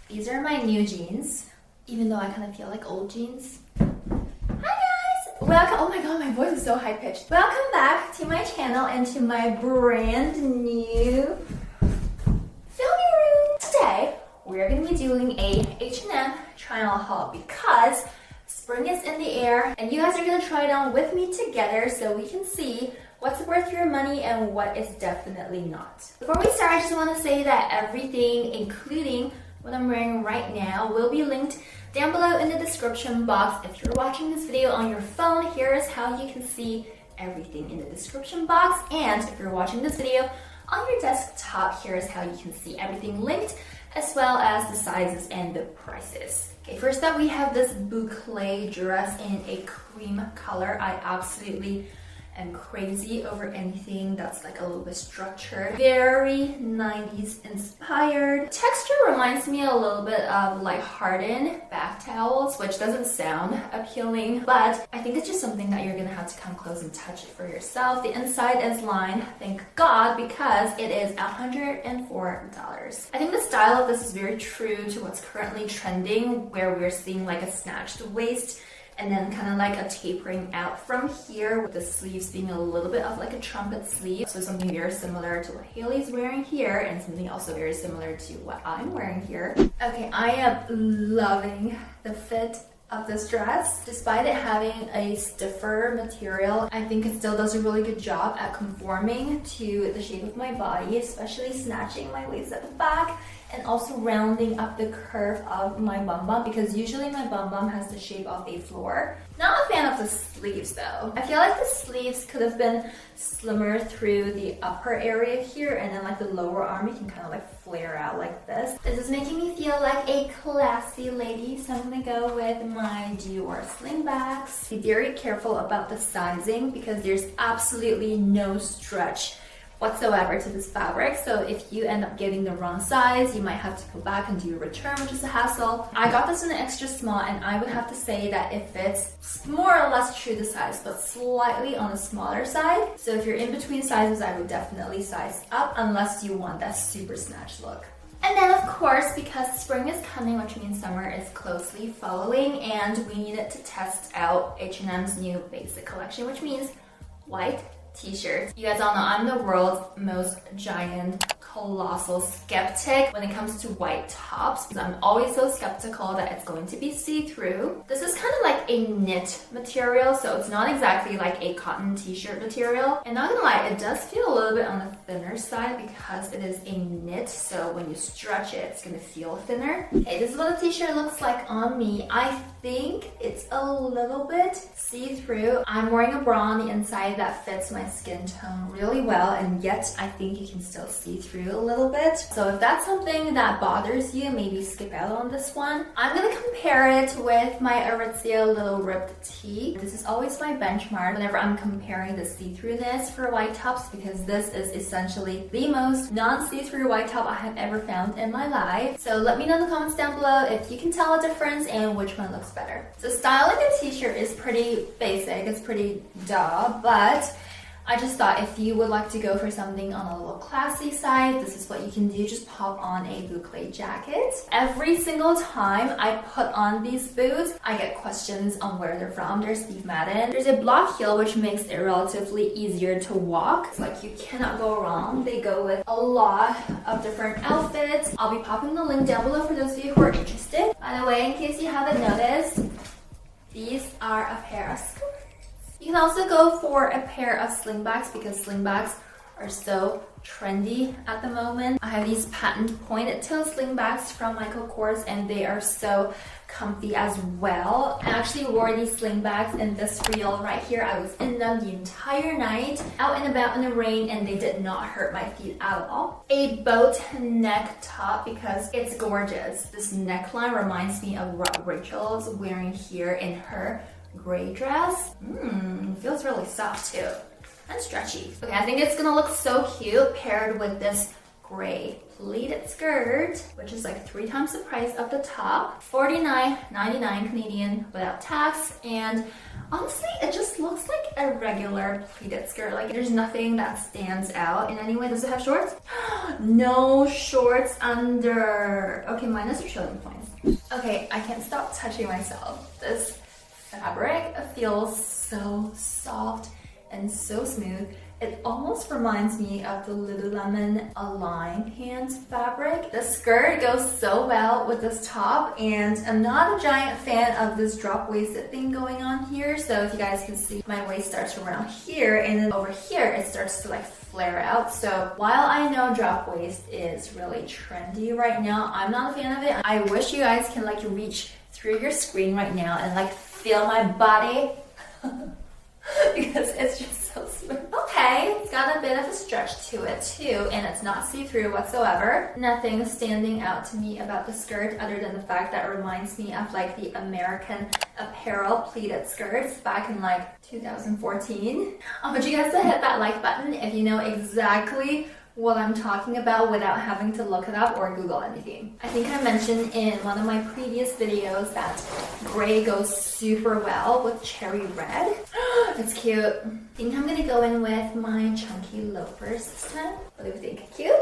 These are my new jeans, even though I kind of feel like old jeans. Hi guys! Welcome. Oh my god, my voice is so high pitched. Welcome back to my channel and to my brand new filming room. Today, we're going to be doing a H&M try-on haul because spring is in the air and you guys are going to try it on with me together so we can see what's worth your money and what is definitely not. Before we start, I just want to say that everything, including what I'm wearing right now, will be linked down below in the description box. If you're watching this video on your phone, here is how you can see everything in the description box. And if you're watching this video on your desktop, here is how you can see everything linked, as well as the sizes and the prices. Okay, first up we have this boucle dress in a cream color. I absolutely am crazy over anything that's like a little bit structured. Very 90s inspired. Texture reminds me a little bit of like hardened bath towels, which doesn't sound appealing, but I think it's just something that you're gonna have to come close and touch it for yourself. The inside is lined, thank God, because it is $104. I think the style of this is very true to what's currently trending, where we're seeing like a snatched waist and then kind of like a tapering out from here, with the sleeves being a little bit of like a trumpet sleeve. So something very similar to what Haley's wearing here, and something also very similar to what I'm wearing here. Okay, I am loving the fit of this dress. Despite it having a stiffer material, I think it still does a really good job at conforming to the shape of my body, especially snatching my waist at the back and also rounding up the curve of my bum bum, because usually my bum bum has the shape of a floor. Not a fan of the sleeves though. I feel like the sleeves could have been slimmer through the upper area here, and then like the lower arm you can kind of like flare out like this. This is making me feel like a classy lady, so I'm gonna go with my Dior slingbacks. Be very careful about the sizing because there's absolutely no stretch whatsoever to this fabric, so if you end up getting the wrong size, you might have to go back and do a return, which is a hassle. I got this in an extra small, and I would have to say that it fits more or less true to size, but slightly on the smaller side. So if you're in between sizes, I would definitely size up unless you want that super snatch look. And then of course, because spring is coming, which means summer is closely following, and we needed to test out H&M's new basic collection, which means white t-shirts. You guys all know I'm the world's most giant, colossal skeptic when it comes to white tops, because I'm always so skeptical that it's going to be see-through. This is kind of like a knit material, so it's not exactly like a cotton t-shirt material. And not gonna lie, it does feel a little bit on the thinner side because it is a knit, so when you stretch it, it's gonna feel thinner. Okay, this is what the t-shirt looks like on me. I think it's a little bit see-through. I'm wearing a bra on the inside that fits my skin tone really well, and yet I think you can still see through a little bit. So if that's something that bothers you, maybe skip out on this one. I'm gonna compare it with my Aritzia little ripped tee. This is always my benchmark whenever I'm comparing the see-throughness for white tops, because this is essentially the most non-see-through white top I have ever found in my life. So let me know in the comments down below if you can tell a difference and which one looks better. So styling a t-shirt is pretty basic, it's pretty duh, but I just thought if you would like to go for something on a little classy side, this is what you can do. Just pop on a boucle jacket. Every single time I put on these boots, I get questions on where they're from. They're Steve Madden. There's a block heel, which makes it relatively easier to walk. It's like you cannot go wrong. They go with a lot of different outfits. I'll be popping the link down below for those of you who are interested. By the way, in case you haven't noticed, these are a pair of skirts. You can also go for a pair of slingbacks because slingbacks are so trendy at the moment. I have these patent pointed toe slingbacks from Michael Kors, and they are so comfy as well. I actually wore these slingbacks in this reel right here. I was in them the entire night, out and about in the rain, and they did not hurt my feet at all. A boat neck top because it's gorgeous. This neckline reminds me of what Rachel's wearing here in her gray dress. Feels really soft too and stretchy. Okay, I think it's gonna look so cute paired with this gray pleated skirt, which is like 3 times the price of the top, $49.99 Canadian without tax. And honestly, it just looks like a regular pleated skirt. Like there's nothing that stands out in any way. Does it have shorts? No shorts under. Okay, minus a trillion points. Okay, I can't stop touching myself. This fabric feels so soft and so smooth. It almost reminds me of the Lululemon Align pants fabric. The skirt goes so well with this top, and I'm not a giant fan of this drop-waisted thing going on here. So if you guys can see, my waist starts around here, and then over here it starts to like flare out. So while I know drop waist is really trendy right now, I'm not a fan of it. I wish you guys can like reach through your screen right now and like feel my body because it's just so smooth. Okay, it's got a bit of a stretch to it too, and it's not see-through whatsoever. Nothing standing out to me about the skirt other than the fact that it reminds me of like the American Apparel pleated skirts back in like 2014. I want you guys to hit that like button if you know exactly what I'm talking about without having to look it up or Google anything. I think I mentioned in one of my previous videos that gray goes super well with cherry red. It's cute. I think I'm gonna go in with my chunky loafers this time. What do you think? Cute?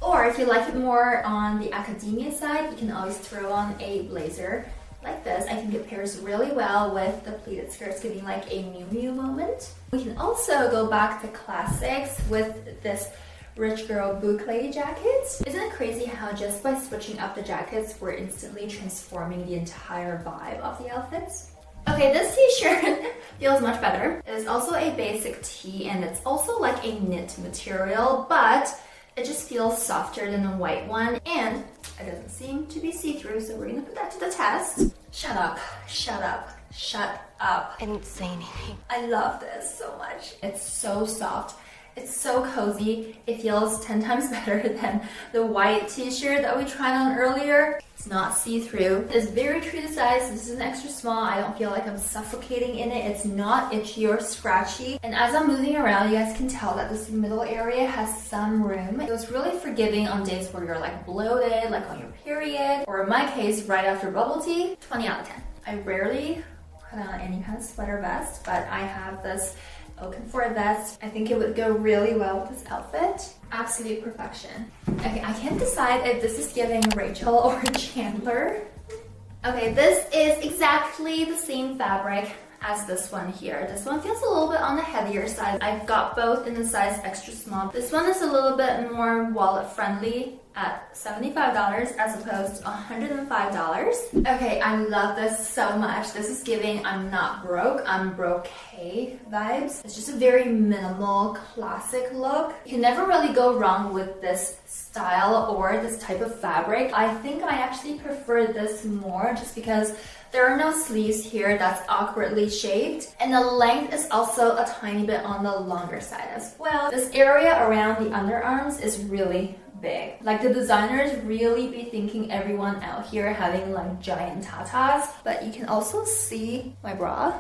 Or if you like it more on the academia side, you can always throw on a blazer like this. I think it pairs really well with the pleated skirts, giving like a Miu Miu moment. We can also go back to classics with this rich girl boucle jackets. Isn't it crazy how just by switching up the jackets, we're instantly transforming the entire vibe of the outfits? Okay, this t-shirt feels much better. It is also a basic tee, and it's also like a knit material, but it just feels softer than the white one, and it doesn't seem to be see-through, so we're gonna put that to the test. Shut up, shut up, shut up. I didn't say anything. I love this so much. It's so soft. It's so cozy. It feels 10 times better than the white t-shirt that we tried on earlier. It's not see-through. It's very true to size. This is an extra small. I don't feel like I'm suffocating in it. It's not itchy or scratchy. And as I'm moving around, you guys can tell that this middle area has some room. It was really forgiving on days where you're like bloated, like on your period, or in my case, right after bubble tea. 20 out of 10. I rarely put on any kind of sweater vest, but I have this open for a vest. I think it would go really well with this outfit. Absolute perfection. Okay, I can't decide if this is giving Rachel or Chandler. Okay, this is exactly the same fabric as this one here. This one feels a little bit on the heavier side. I've got both in the size extra small. This one is a little bit more wallet friendly at $75 as opposed to $105. Okay, I love this so much. This is giving I'm not broke, I'm broke-hey vibes. It's just a very minimal, classic look. You can never really go wrong with this style or this type of fabric. I think I actually prefer this more just because there are no sleeves here that's awkwardly shaped, and the length is also a tiny bit on the longer side as well. This area around the underarms is really big. Like the designers really be thinking everyone out here having like giant tatas, but you can also see my bra.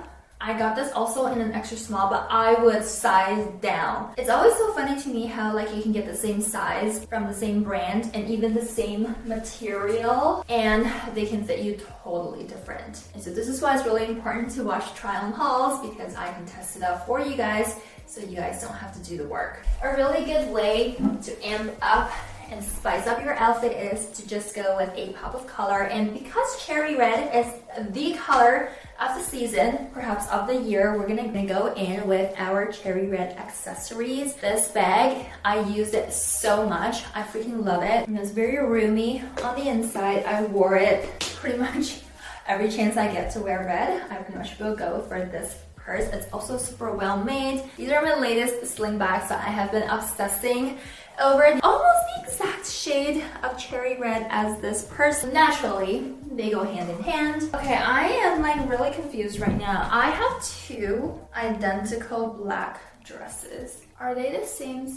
I got this also in an extra small, but I would size down. It's always so funny to me how like you can get the same size from the same brand and even the same material, and they can fit you totally different. And so this is why it's really important to watch try on hauls, because I can test it out for you guys so you guys don't have to do the work. A really good way to amp up and spice up your outfit is to just go with a pop of color. And because cherry red is the color of the season, perhaps of the year, we're gonna go in with our cherry red accessories. This bag, I used it so much. I freaking love it. And it's very roomy on the inside. I wore it pretty much every chance I get to wear red. I pretty much will go for this purse. It's also super well made. These are my latest sling bags that I have been obsessing over. Almost the exact shade of cherry red as this purse. Naturally, they go hand in hand. Okay, I am like really confused right now. I have two identical black dresses. Are they the same?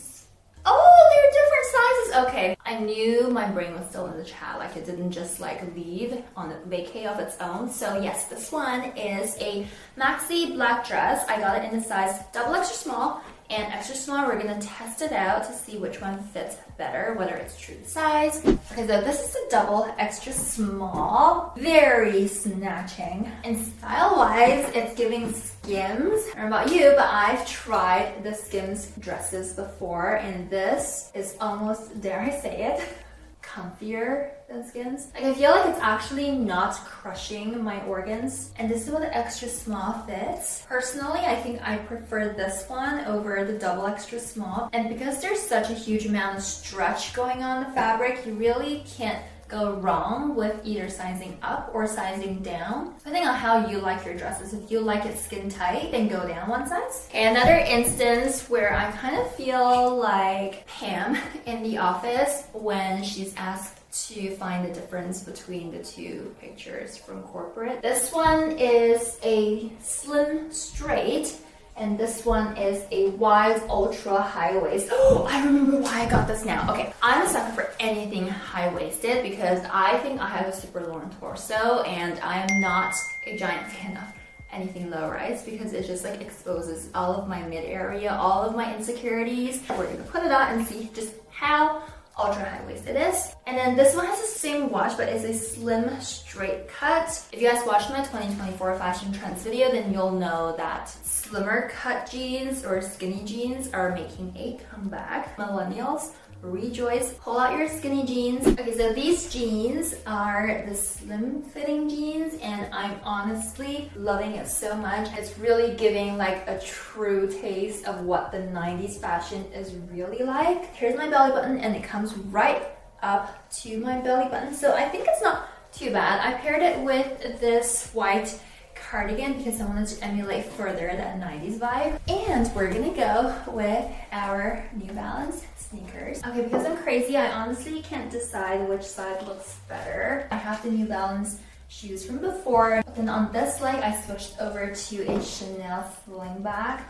Oh, they're different sizes. Okay, I knew my brain was still in the chat, like it didn't just like leave on a vacay of its own. So yes, this one is a maxi black dress. I got it in the size double extra small, and extra small. We're gonna test it out to see which one fits better, whether it's true to size. Okay, so this is a double extra small, very snatching. And style-wise, it's giving Skims. I don't know about you, but I've tried the Skims dresses before, and this is almost, dare I say it, comfier than Skims. Like, I feel like it's actually not crushing my organs, and this is what the extra small fits. Personally, I think I prefer this one over the double extra small, and because there's such a huge amount of stretch going on in the fabric, you really can't go wrong with either sizing up or sizing down, depending on how you like your dresses. If you like it skin tight, then go down one size. Okay, another instance where I kind of feel like Pam in The Office when she's asked to find the difference between the two pictures from corporate. This one is a slim straight, and this one is a wide ultra high waist. Oh, I remember why I got this now. Okay, I'm a sucker for anything high waisted because I think I have a super long torso, and I am not a giant fan of anything low rise because it just like exposes all of my mid area, all of my insecurities. We're gonna put it on and see just how ultra high waist it is. And then this one has the same wash, but it's a slim straight cut. If you guys watched my 2024 fashion trends video, then you'll know that slimmer cut jeans or skinny jeans are making a comeback. Millennials, rejoice, pull out your skinny jeans. Okay, so these jeans are the slim fitting jeans, and I'm honestly loving it so much. It's really giving like a true taste of what the 90s fashion is really like. Here's my belly button, and it comes right up to my belly button, so I think it's not too bad. I paired it with this white cardigan because I wanted to emulate further that 90s vibe. And we're gonna go with our New Balance sneakers. Okay, because I'm crazy, I honestly can't decide which side looks better. I have the New Balance shoes from before, but then on this leg I switched over to a Chanel slingback.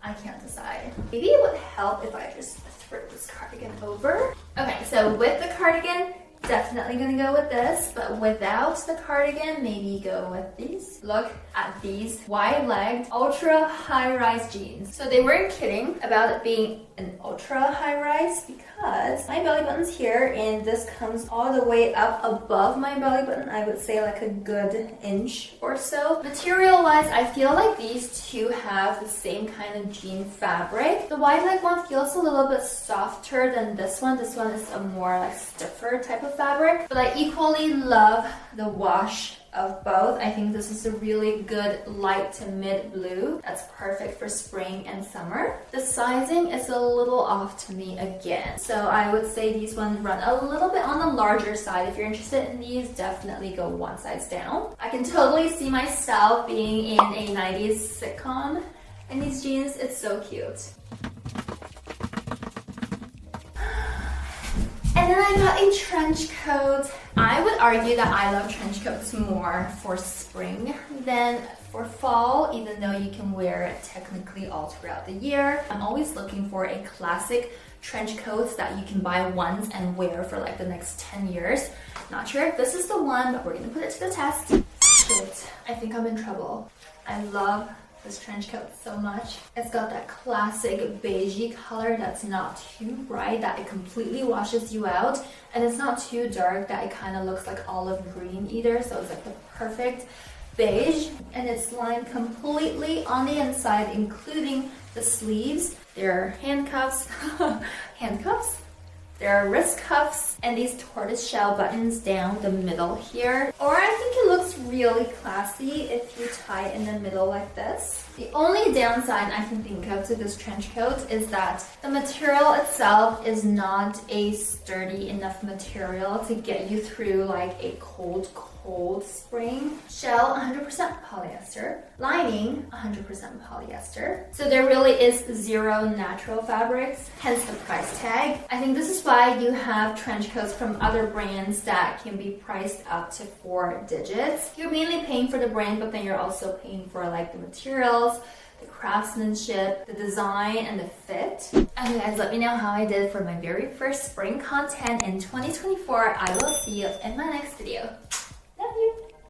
I can't decide. Maybe it would help if I just threw this cardigan over. Okay, so with the cardigan, definitely gonna go with this, but without the cardigan, maybe go with these. Look at these wide-legged, ultra high-rise jeans. So they weren't kidding about it being an ultra high-rise because my belly button's here, and this comes all the way up above my belly button. I would say like a good inch or so. Material-wise, I feel like these two have the same kind of jean fabric. The wide-leg one feels a little bit softer than this one. This one is a more like stiffer type of fabric, but I equally love the wash of both. I think this is a really good light to mid blue that's perfect for spring and summer. The sizing is a little off to me again, so I would say these ones run a little bit on the larger side. If you're interested in these, definitely go one size down. I can totally see myself being in a 90s sitcom in these jeans. It's so cute. And then I got a trench coat. I would argue that I love trench coats more for spring than for fall, even though you can wear it technically all throughout the year. I'm always looking for a classic trench coat that you can buy once and wear for like the next 10 years. Not sure if this is the one, but we're gonna put it to the test. Shit, I think I'm in trouble. I love this trench coat so much. It's got that classic beigey color that's not too bright, that it completely washes you out, and it's not too dark that it kind of looks like olive green either, so it's like the perfect beige, and it's lined completely on the inside, including the sleeves. There are handcuffs, there are wrist cuffs, and these tortoiseshell buttons down the middle here. Or I think it looks really classy if you tie it in the middle like this. The only downside I can think of to this trench coat is that the material itself is not a sturdy enough material to get you through like a cold spring. Shell 100% polyester, lining 100% polyester. So there really is zero natural fabrics, hence the price tag. I think this is why you have trench coats from other brands that can be priced up to 4 digits. You're mainly paying for the brand, but then you're also paying for like the materials, the craftsmanship, the design, and the fit. Okay guys, let me know how I did for my very first spring content in 2024. I will see you in my next video.